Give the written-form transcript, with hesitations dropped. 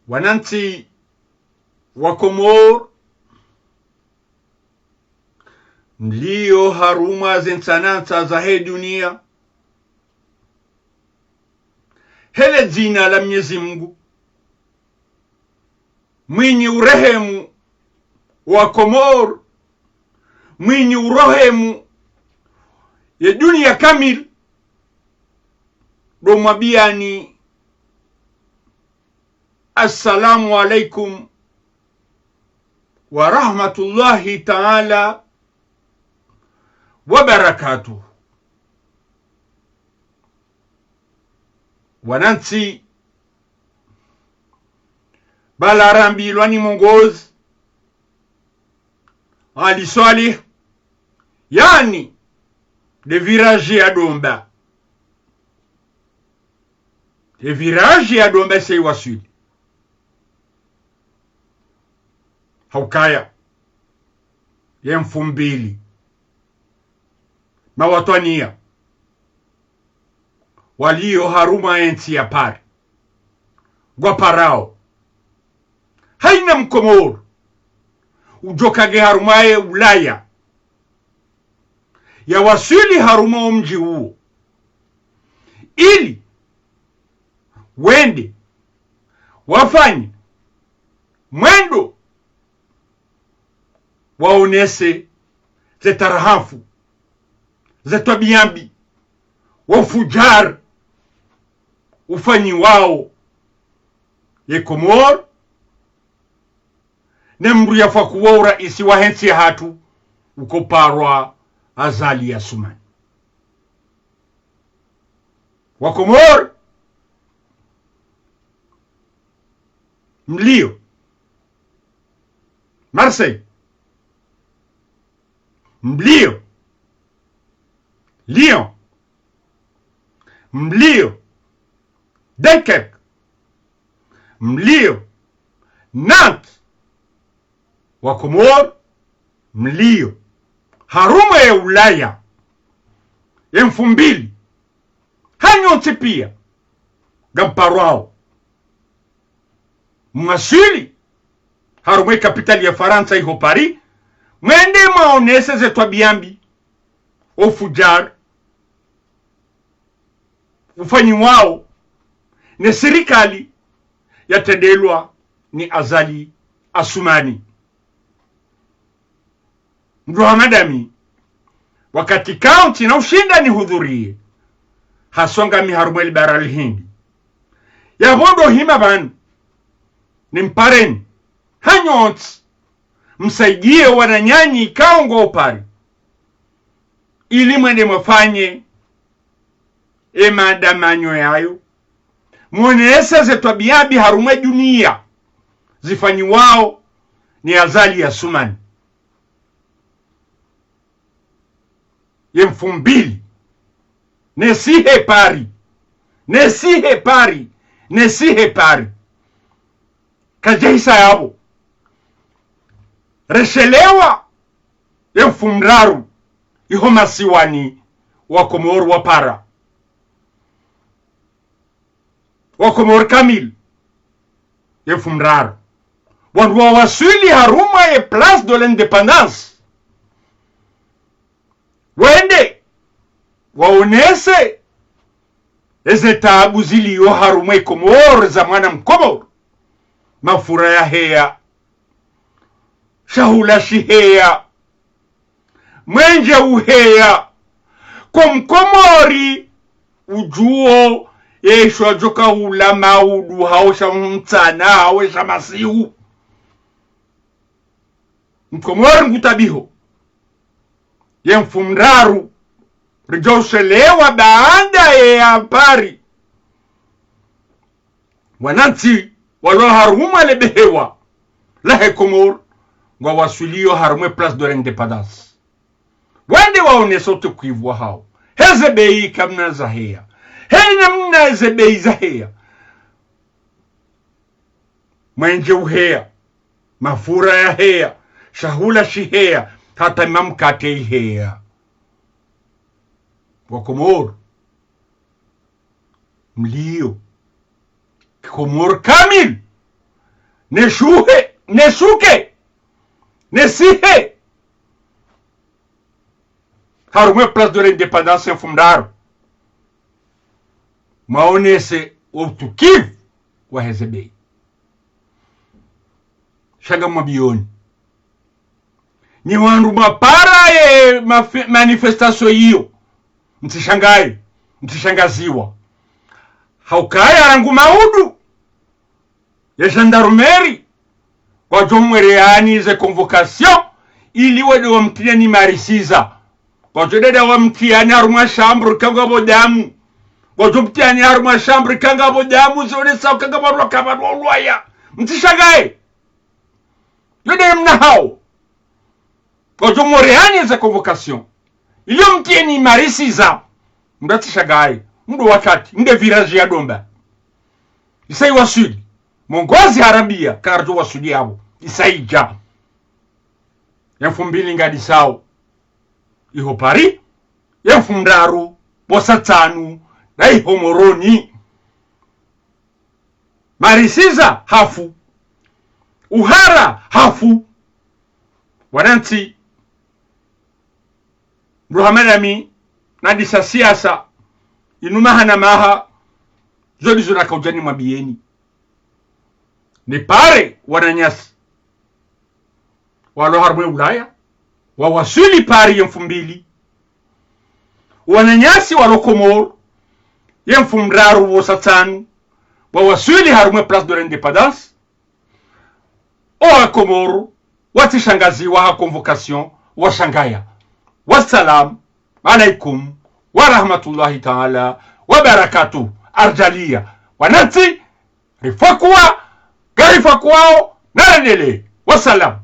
wananchi wa Comores mlio haruma zensanansa za hii dunia, hele jina la Mwenyezi Mungu mwinyi urehemu wa Comores, mwinyi urehemu ya dunia kamil, do mwabiani assalamu alaikum wa rahmatullahi ta'ala wa barakatuh. Wananchi balarambi lwani mongozi ali swali, yani de virage ya domba, de virage ya domba sei wasuli haukaya yemfumbili mawatwania walio haruma ensi ya pari gwaparao haina Mkomoro ujokage harumaye Ulaya ya wasili haruma mji huo ili wende wafanye mwendo waonese zetarahafu zetabiambi wafujar ufanyi wao ye Comores Mdrou yafa kuwa uraisi wa hensi hatu ukoparwa azali ya sumani wa Comores mlio Marseille, mlio Lyon, mlio Dunkerque, mlio Nantes wa Comores, mlio haruma ya Ulaya emfumbili hanyonse pia gamparwao mwasili haruma kapitali ya Faransa iho Paris, mwende maonese zetwabiambi ofujar ufanyi wao ne serikali yatendelwa ni azali asumani. Mdrou hamadami wakati kaunti na ushinda ni hudhurie hasonga miharumeli barali hindi ya bodo hima banu ni mpareni hanyonsi msaidie wananyanyi kaongo opari ili mwende mwafanye maandamano yayo mwonesa zetwabiabi harume dunia zifanyi wao ni azali ya sumani yemfumbili nesihe pari kajaisa yabo reshelewa yemfumraru iho masiwani wa Comores wapara wa Comores kamil yemfumraru wandu wa wasuli haruma ye place de l'indépendance wende waonese eze taabu ziliyo haruma Comores za mwana Mkomoro mafura ya heya shahula shiheya mwenje uheya kwa Mkomori ujuo yeshwa joka hula maudu haosha mtana haosha masihu Mkomori ngutabiho yemfumraru rijoshelewa baada ya habari wananchi walo haruma lebehewa lahe Comores ngwa wasulio harume place de l'indépendance wende waone sote kuivwa hao hezebei kamna zahea henya mna hezebei zahea mwenje uhea mafura ya hea shahula shihea hata mamkate hea wa Comores mlio Comores kamil neshuke nesihe harumwe place de l'indépendance en Mdrou maonese utukivu wa hezebei shanga mabioni ni wandu mapara ye manifestation hiyo mtishangai mtishangaziwa haukaya rangu maudu ya gendarmerie kwa jomwereani ze convocation ili wede wa mtiani marisiza kwa jodeda wa mtiani harumwa chambre kanga bodamu kwa jomtiani harumwa chambre kanga bodamu zone sa kanga barwa kabarwa lwaya mtishangai yode mna hao kwa jomwereani ze convocation ili mtiani marisiza mdatishangai mdo wakati mde village ya domba isai wasuli mongozi harabia karjo wasuli yabo isaija yamfu mbili ngadi sao iho pari yamfu Mdrou bosatanu na iho moroni marisiza hafu uhara hafu wananti Muhammadami na disa siasa inumaha na maha zodi zona kaujani mabieni ni pare wananyasi walo harumwe Ulaya wawasuli pari yemfu mbili wananyasi walo Comores yemfu Mdrou wosatanu wawasuli harumwe place de l'indépendance owa Comores wati changaziwa ha convocation wa shangaya wassalam alaikum wa rahmatullahi ta'ala wa barakatuh arjalia wanati rifakwa garifakwao narenele wassalam.